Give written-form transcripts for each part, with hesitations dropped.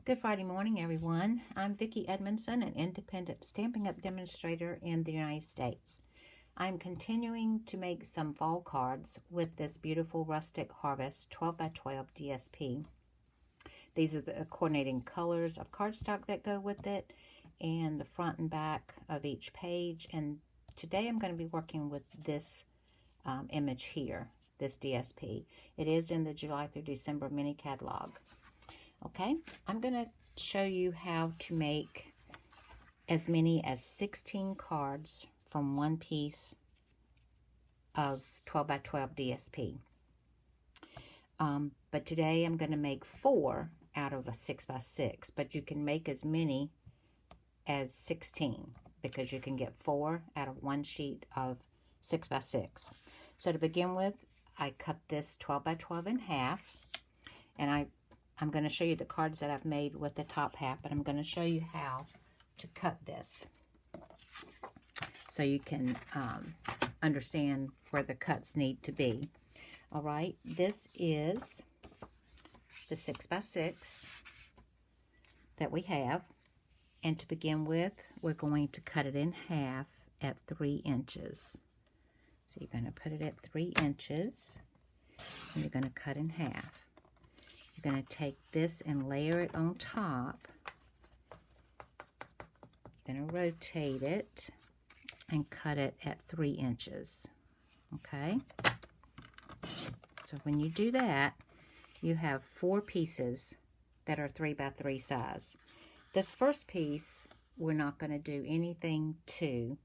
Good Friday morning, everyone. I'm Vicki Edmondson, an independent Stampin' Up! Demonstrator in the United States. I'm continuing to make some fall cards with this beautiful Rustic Harvest 12x12 DSP. These are the coordinating colors of cardstock that go with it, and the front and back of each page. And today I'm going to be working with this image here, this DSP. It is in the July through December mini catalog. Okay, I'm going to show you how to make as many as 16 cards from one piece of 12x12 DSP. But today I'm going to make 4 out of a 6x6, but you can make as many as 16 because you can get 4 out of one sheet of 6x6. So to begin with, I cut this 12x12 in half, and I'm going to show you the cards that I've made with the top half, but I'm going to show you how to cut this so you can understand where the cuts need to be. All right, this is the 6x6 that we have, and to begin with, we're going to cut it in half at 3 inches. So you're going to put it at 3 inches, and you're going to cut in half. You're going to take this and layer it on top. You're going to rotate it and cut it at 3 inches. Okay? So when you do that, you have 4 pieces that are 3x3 size. This first piece, we're not going to do anything to.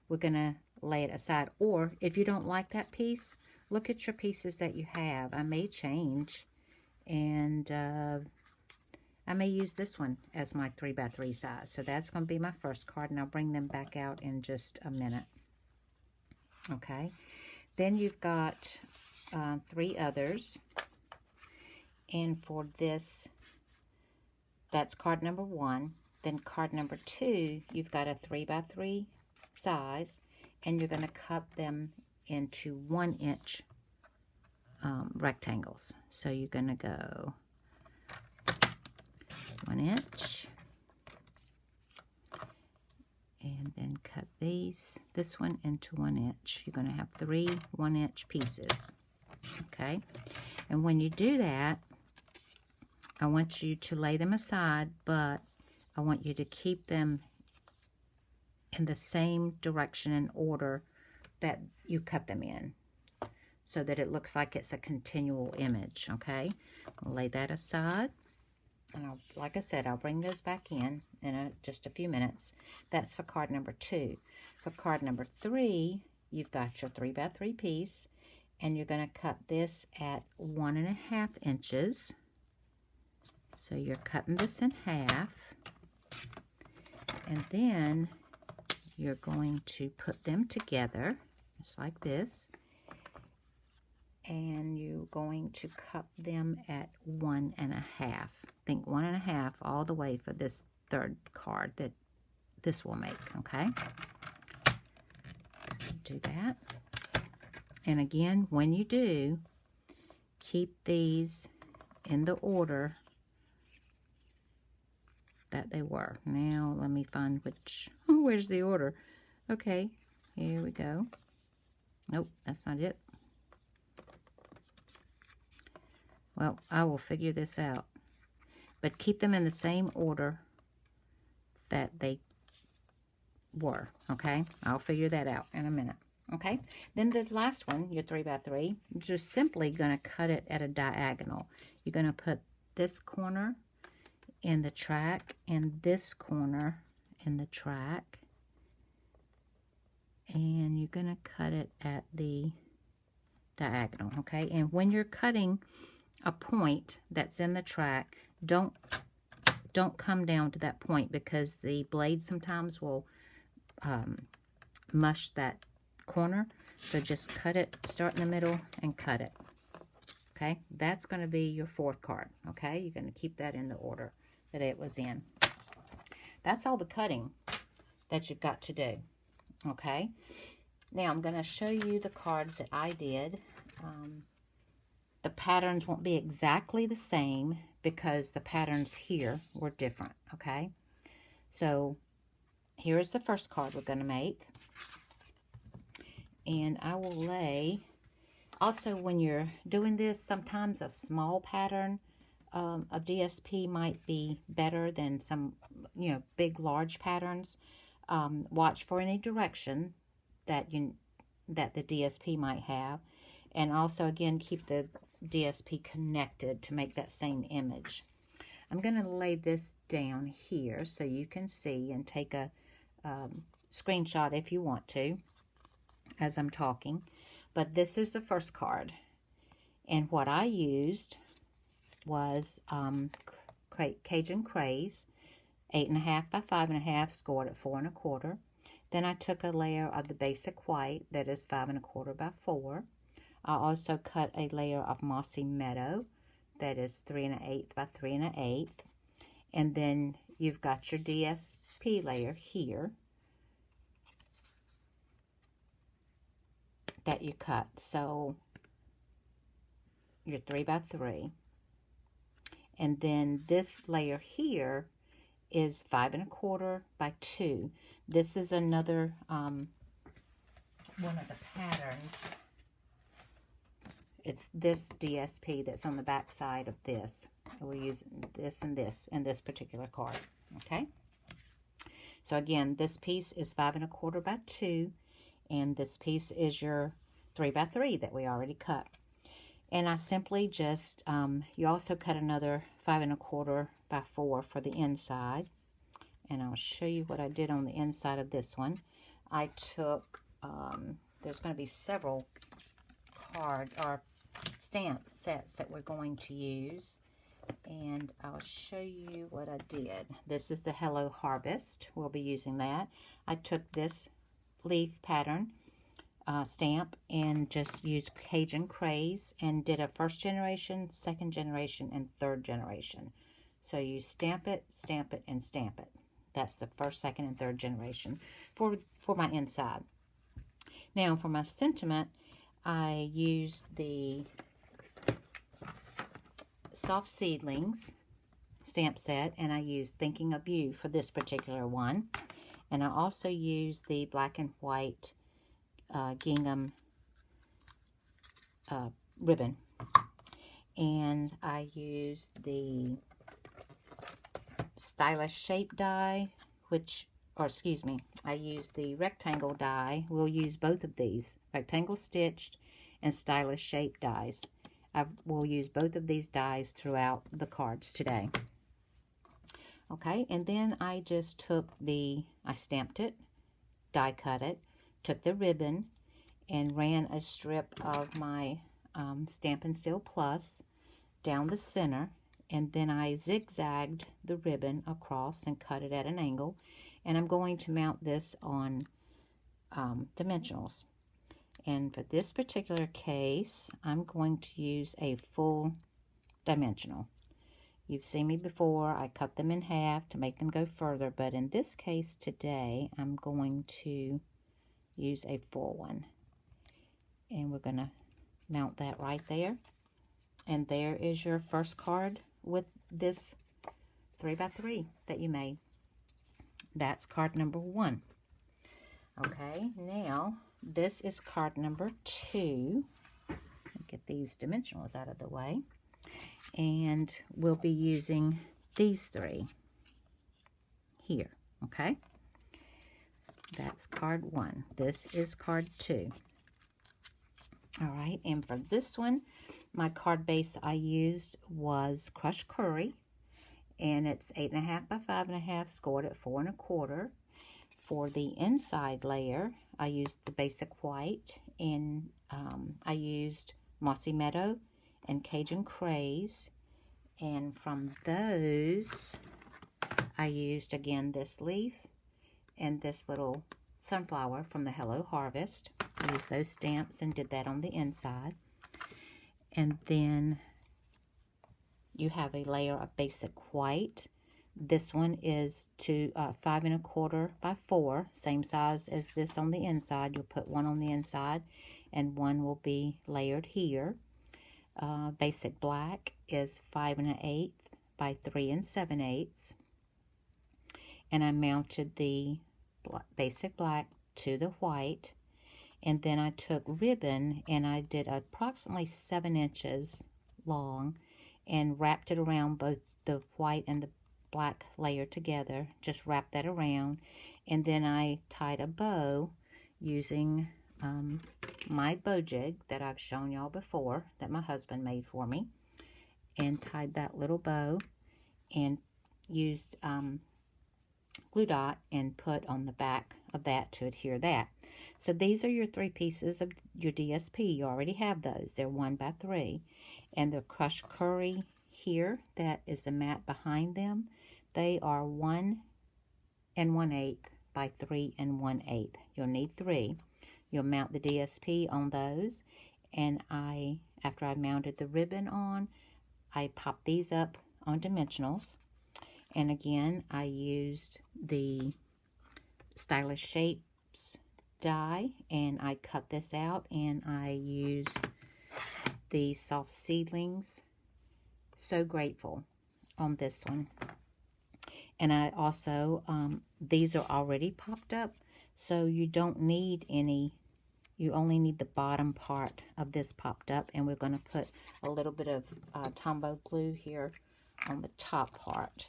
We're going to lay it aside. Or if you don't like that piece, look at your pieces that you have. I may change. And I may use this one as my 3x3 size. So that's going to be my first card, and I'll bring them back out in just a minute. Okay. Then you've got 3 others. And for this, that's card number 1. Then card number 2, you've got a 3x3 size, and you're going to cut them into 1 inch rectangles. So you're going to go 1 inch, and then cut this one into 1 inch. You're going to have 3 1-inch pieces. Okay, and when you do that, I want you to lay them aside, but I want you to keep them in the same direction and order that you cut them in, so that it looks like it's a continual image. Okay, I'll lay that aside, and like I said, I'll bring those back in just a few minutes. That's for card number 2. For card number 3, you've got your 3x3 piece, and you're going to cut this at 1.5 inches. So you're cutting this in half, and then you're going to put them together just like this, and you're going to cut them at 1.5. Think 1.5 all the way for this third card that this will make. Okay, do that. And again, when you do, keep these in the order that they were. Now let me find which, where's the order? Okay, here we go. Nope, that's not it. Well, I will figure this out. But keep them in the same order that they were, okay? I'll figure that out in a minute, okay? Then the last one, your 3x3, you're just simply going to cut it at a diagonal. You're going to put this corner in the track and this corner in the track, and you're going to cut it at the diagonal. Okay, and when you're cutting a point that's in the track, don't come down to that point, because the blade sometimes will mush that corner. So just cut it, start in the middle and cut it. Okay, that's going to be your 4th card. Okay, you're going to keep that in the order that it was in. That's all the cutting that you've got to do. Okay, now I'm going to show you the cards that I did. The patterns won't be exactly the same because the patterns here were different, okay? So here's the first card we're going to make. And I will lay, also when you're doing this, sometimes a small pattern of DSP might be better than some, you know, big, large patterns. Watch for any direction that the DSP might have. And also, again, keep the DSP connected to make that same image. I'm going to lay this down here so you can see and take a screenshot if you want to as I'm talking. But this is the first card. And what I used was Cajun Craze, 8.5 by 5.5, scored at 4 1/4. Then I took a layer of the basic white that is 5 1/4 by 4. I also cut a layer of Mossy Meadow that is 3 1/8 by 3 1/8. And then you've got your DSP layer here that you cut. So your 3 by 3. And then this layer here is 5 1/4 by 2. This is another one of the patterns. It's this DSP that's on the back side of this. We're using this and this in this particular card. Okay. So again, this piece is 5 1/4 by 2, and this piece is your 3 by 3 that we already cut. And I simply just, you also cut another 5 1/4 by 4 for the inside. And I'll show you what I did on the inside of this one. I took, there's going to be several card or stamp sets that we're going to use. And I'll show you what I did. This is the Hello Harvest. We'll be using that. I took this leaf pattern stamp and just used Cajun Craze and did a 1st generation, 2nd generation, and 3rd generation. So you stamp it, and stamp it. That's the 1st, 2nd, and 3rd generation for my inside. Now for my sentiment, I used the Soft Seedlings stamp set, and I used Thinking of You for this particular one. And I also used the black and white gingham ribbon. And I used the Stylish Shape die, I used the rectangle die. We'll use both of these, rectangle stitched and Stylish Shape dies. I will use both of these dies throughout the cards today. Okay, and then I just took I stamped it, die cut it, took the ribbon, and ran a strip of my Stampin' Seal Plus down the center, and then I zigzagged the ribbon across and cut it at an angle, and I'm going to mount this on dimensionals. And for this particular case, I'm going to use a full dimensional. You've seen me before. I cut them in half to make them go further, but in this case today, I'm going to use a full one. And we're going to mount that right there. And there is your first card with this 3 by 3 that you made. That's card number 1. Okay, now this is card number 2. Get these dimensionals out of the way. And we'll be using these 3 here, okay? That's card 1. This is card 2. All right, and for this one, my card base I used was Crushed Curry, and it's 8.5 by 5.5, scored at 4 1/4. For the inside layer, I used the basic white, and I used Mossy Meadow and Cajun Craze. And from those, I used again this leaf and this little sunflower from the Hello Harvest. I used those stamps and did that on the inside. And then you have a layer of basic white. This one is 5 1/4 by 4, same size as this on the inside. You'll put one on the inside and one will be layered here. Basic black is 5 1/8 by 3 7/8, and I mounted the basic black to the white, and then I took ribbon and I did approximately 7 inches long and wrapped it around both the white and the black layer together. Just wrap that around, and then I tied a bow using my bow jig that I've shown y'all before that my husband made for me, and tied that little bow and used glue dot and put on the back of that to adhere that. So these are your 3 pieces of your DSP. You already have those. They're 1 by 3. And the crushed curry here, that is the mat behind them, they are 1 1/8 by 3 1/8. You'll need 3. You'll mount the DSP on those, and after I mounted the ribbon on, I popped these up on dimensionals. And again, I used the Stylish Shapes die, and I cut this out, and I used the Soft Seedlings So Grateful on this one. And I also, these are already popped up, so you don't need any, you only need the bottom part of this popped up, and we're going to put a little bit of Tombow glue here on the top part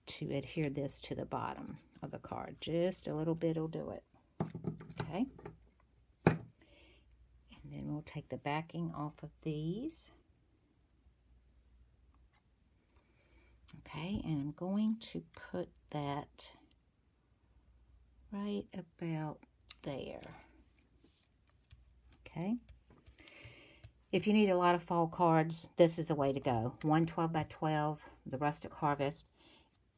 to adhere this to the bottom of the card. Just a little bit will do it. Okay. And then we'll take the backing off of these. Okay, and I'm going to put that right about there. Okay. If you need a lot of fall cards, this is the way to go. 1 12 by 12, the Rustic Harvest.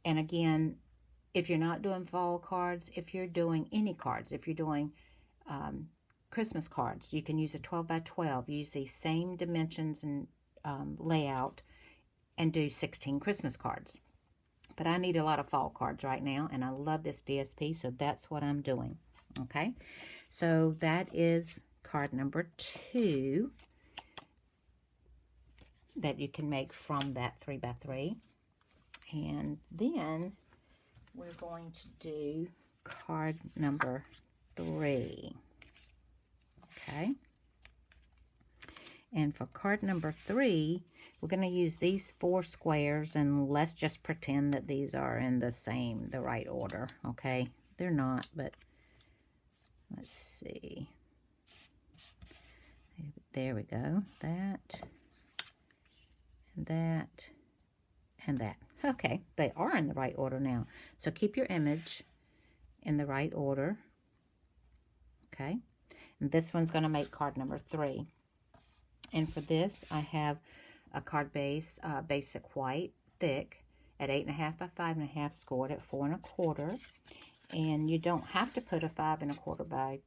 And again, if you're not doing fall cards, if you're doing any cards, if you're doing Christmas cards, you can use a 12 by 12. Use the same dimensions and layout and do 16 Christmas cards. But I need a lot of fall cards right now, and I love this DSP, so that's what I'm doing. Okay, so that is card number 2 that you can make from that 3 by 3. And then we're going to do card number 3. Okay. And for card number 3, we're going to use these 4 squares, and let's just pretend that these are in the right order. Okay. They're not, but let's see. There we go. That, and that, and that. Okay, they are in the right order now. So keep your image in the right order. Okay, and this one's going to make card number 3. And for this, I have a card base, basic white, thick, at 8.5 by 5.5, scored at 4 1/4. And you don't have to put a 5 1/4 by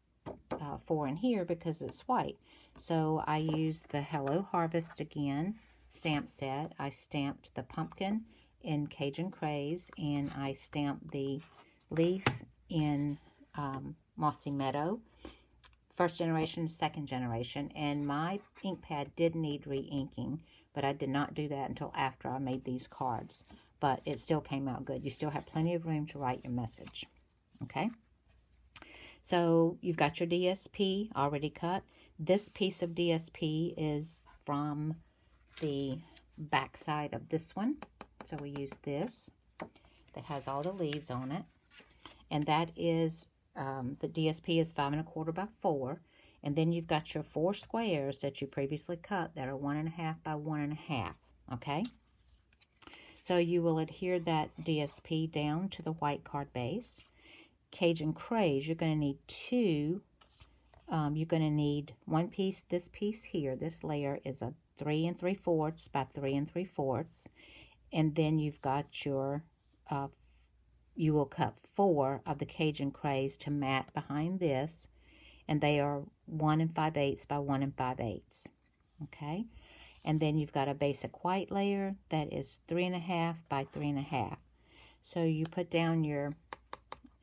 4 in here because it's white. So I used the Hello Harvest again stamp set. I stamped the pumpkin in Cajun Craze, and I stamped the leaf in Mossy Meadow, 1st generation, 2nd generation. And my ink pad did need re-inking, but I did not do that until after I made these cards. But it still came out good. You still have plenty of room to write your message. Okay, so you've got your DSP already cut. This piece of DSP is from the back side of this one. So we use this that has all the leaves on it. And that is, the DSP is 5 1/4 by 4. And then you've got your 4 squares that you previously cut that are 1 1/2 by 1 1/2. Okay. So you will adhere that DSP down to the white card base. Cajun Craze, you're going to need 2. You're going to need 1 piece, this piece here. This layer is a 3 3/4 by 3 3/4. And then you've got your, you will cut 4 of the Cajun Craze to mat behind this. And they are 1 5/8 by 1 5/8. Okay. And then you've got a basic white layer that is 3 1/2 by 3 1/2. So you put down your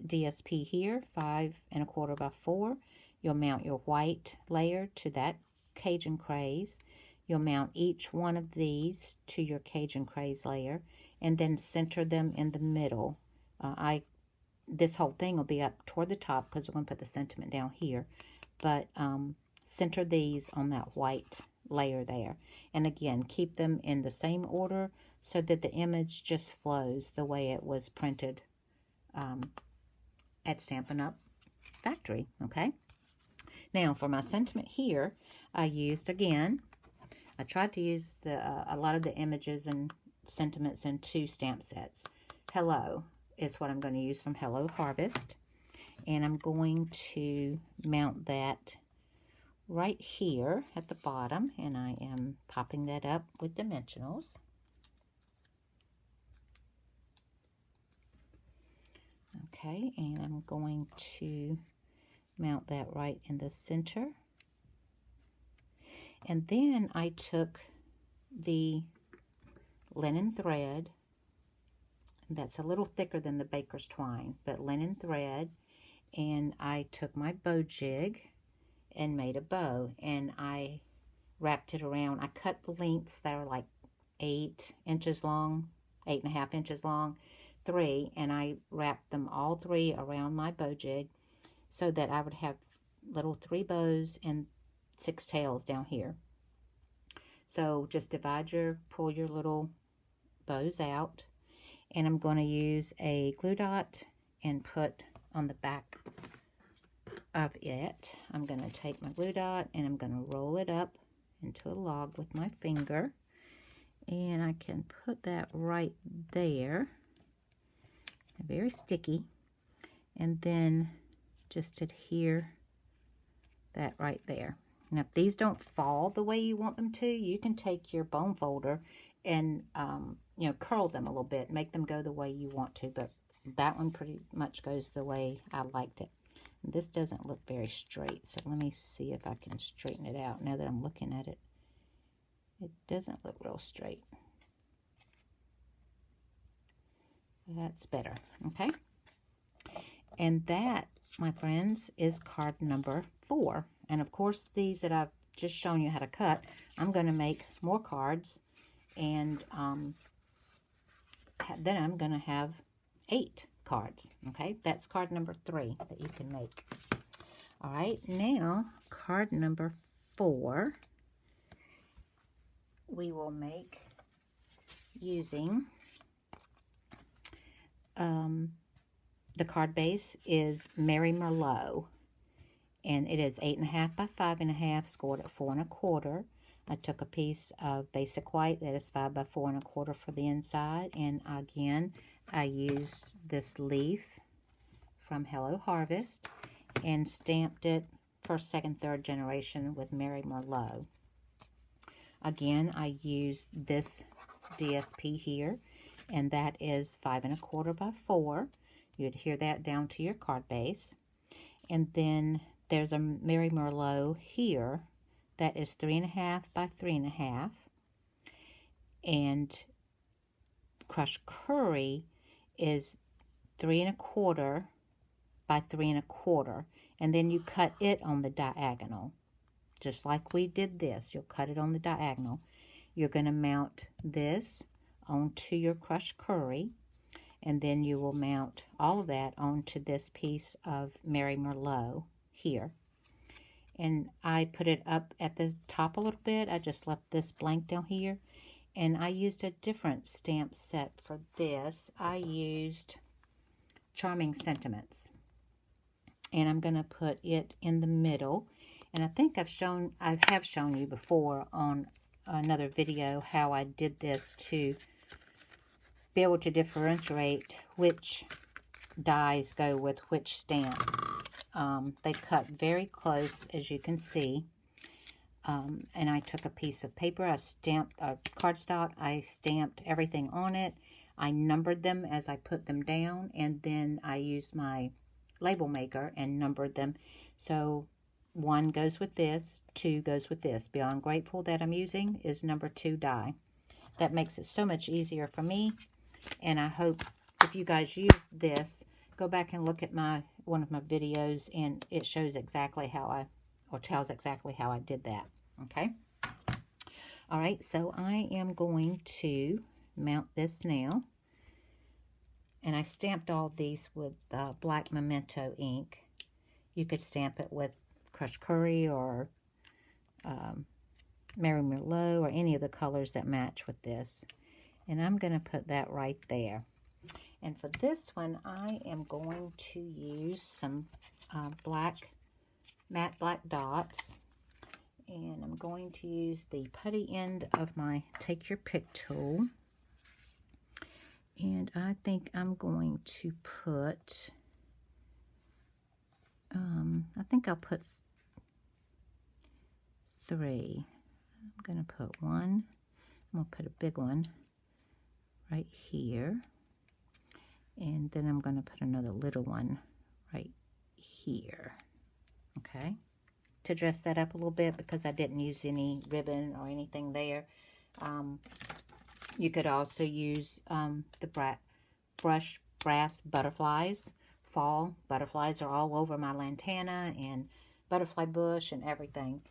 DSP here, 5 1/4 by 4. You'll mount your white layer to that Cajun Craze. you'll mount each one of these to your Cajun Craze layer and then center them in the middle. This whole thing will be up toward the top because we're going to put the sentiment down here. But center these on that white layer there. And again, keep them in the same order so that the image just flows the way it was printed at Stampin' Up! Factory, okay? Now, for my sentiment here, I used, again, I tried to use a lot of the images and sentiments in 2 stamp sets. Hello is what I'm going to use from Hello Harvest. And I'm going to mount that right here at the bottom. And I am popping that up with dimensionals. Okay, and I'm going to mount that right in the center. And then I took the linen thread. That's a little thicker than the baker's twine, but linen thread. And I took my bow jig and made a bow. And I wrapped it around. I cut the lengths that are like 8 inches long, 8.5 inches long, 3. And I wrapped them all 3 around my bow jig so that I would have little 3 bows and 6 tails down here. So just pull your little bows out. And I'm going to use a glue dot and put on the back of it. I'm going to take my glue dot and I'm going to roll it up into a log with my finger. And I can put that right there. Very sticky. And then just adhere that right there. Now, if these don't fall the way you want them to, you can take your bone folder and, curl them a little bit, make them go the way you want to. But that one pretty much goes the way I liked it. And this doesn't look very straight, so let me see if I can straighten it out now that I'm looking at it. It doesn't look real straight. That's better, okay? And that, my friends, is card number 4. And of course, these that I've just shown you how to cut, I'm going to make more cards. And then I'm going to have 8 cards, okay? That's card number 3 that you can make. All right, now card number 4, we will make using... the card base is Mary Merlot, and it is 8.5 by 5.5, scored at 4 1/4. I took a piece of basic white that is 5 by 4 1/4 for the inside, and again, I used this leaf from Hello Harvest and stamped it first, second, third generation with Mary Merlot. Again, I used this DSP here, and that is 5 1/4 by 4. You adhere that down to your card base. And then there's a Mary Merlot here that is 3.5 by 3.5. And crushed curry is 3 1/4 by 3 1/4. And then you cut it on the diagonal. Just like we did this, you'll cut it on the diagonal. You're going to mount this onto your crushed curry, and then you will mount all of that onto this piece of Mary Merlot here. And I put it up at the top a little bit. I just left this blank down here, and I used a different stamp set for this. I used Charming Sentiments, and I'm going to put it in the middle. And I think I have shown you before on another video how I did this to be able to differentiate which dies go with which stamp. They cut very close, as you can see. And I took a piece of paper, I stamped a cardstock, I stamped everything on it. I numbered them as I put them down, and then I used my label maker and numbered them. So 1 goes with this, 2 goes with this. Beyond Grateful that I'm using is number 2 die. That makes it so much easier for me. And I hope if you guys use this, go back and look at one of my videos, and it shows exactly how tells exactly how I did that. Okay. All right, so I am going to mount this now. And I stamped all these with black Memento ink. You could stamp it with crushed curry or Mary Merlot or any of the colors that match with this. And I'm going to put that right there. And for this one, I am going to use some matte black dots. And I'm going to use the putty end of my Take Your Pick tool. And I think I'm going to put, I think I'll put 3. I'm going to put 1. I'm going to put a big one right here. And then I'm going to put another little one right here. Okay. To dress that up a little bit because I didn't use any ribbon or anything there. You could also use the brush brass butterflies. Fall butterflies are all over my lantana and butterfly bush and everything.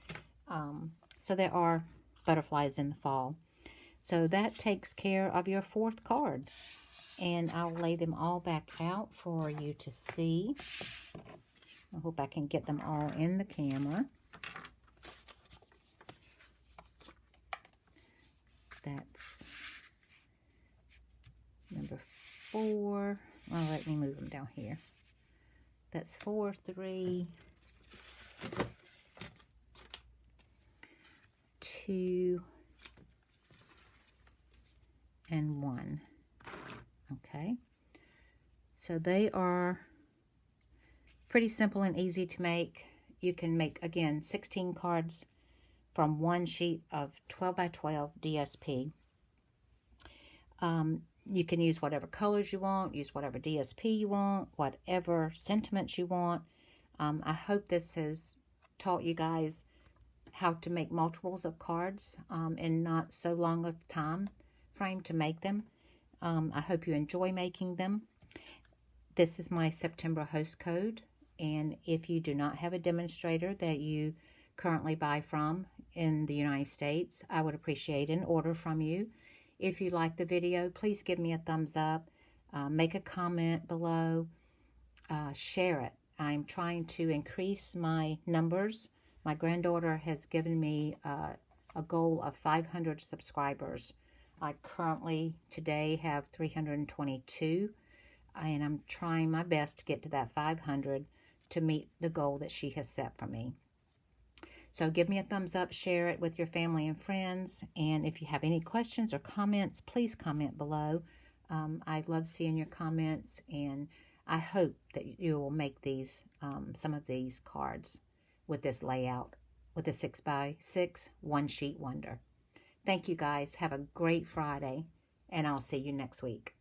So there are butterflies in the fall. So that takes care of your 4th card. And I'll lay them all back out for you to see. I hope I can get them all in the camera. That's number 4. Well, let me move them down here. That's 4, 3, 2, and 1. Okay. So they are pretty simple and easy to make. You can make, again, 16 cards from one sheet of 12 by 12 DSP. You can use whatever colors you want, use whatever DSP you want, whatever sentiments you want. I hope this has taught you guys how to make multiples of cards in not so long of time frame to make them. I hope you enjoy making them. This is my September host code, and if you do not have a demonstrator that you currently buy from in the United States, I would appreciate an order from you. If you like the video, please give me a thumbs up, make a comment below, share it. I'm trying to increase my numbers. My granddaughter has given me a goal of 500 subscribers. I currently today have 322, and I'm trying my best to get to that 500 to meet the goal that she has set for me. So give me a thumbs up, share it with your family and friends, and if you have any questions or comments, please comment below. I love seeing your comments, and I hope that you will make these some of these cards with this layout, with a 6x6 one-sheet wonder. Thank you guys. Have a great Friday, and I'll see you next week.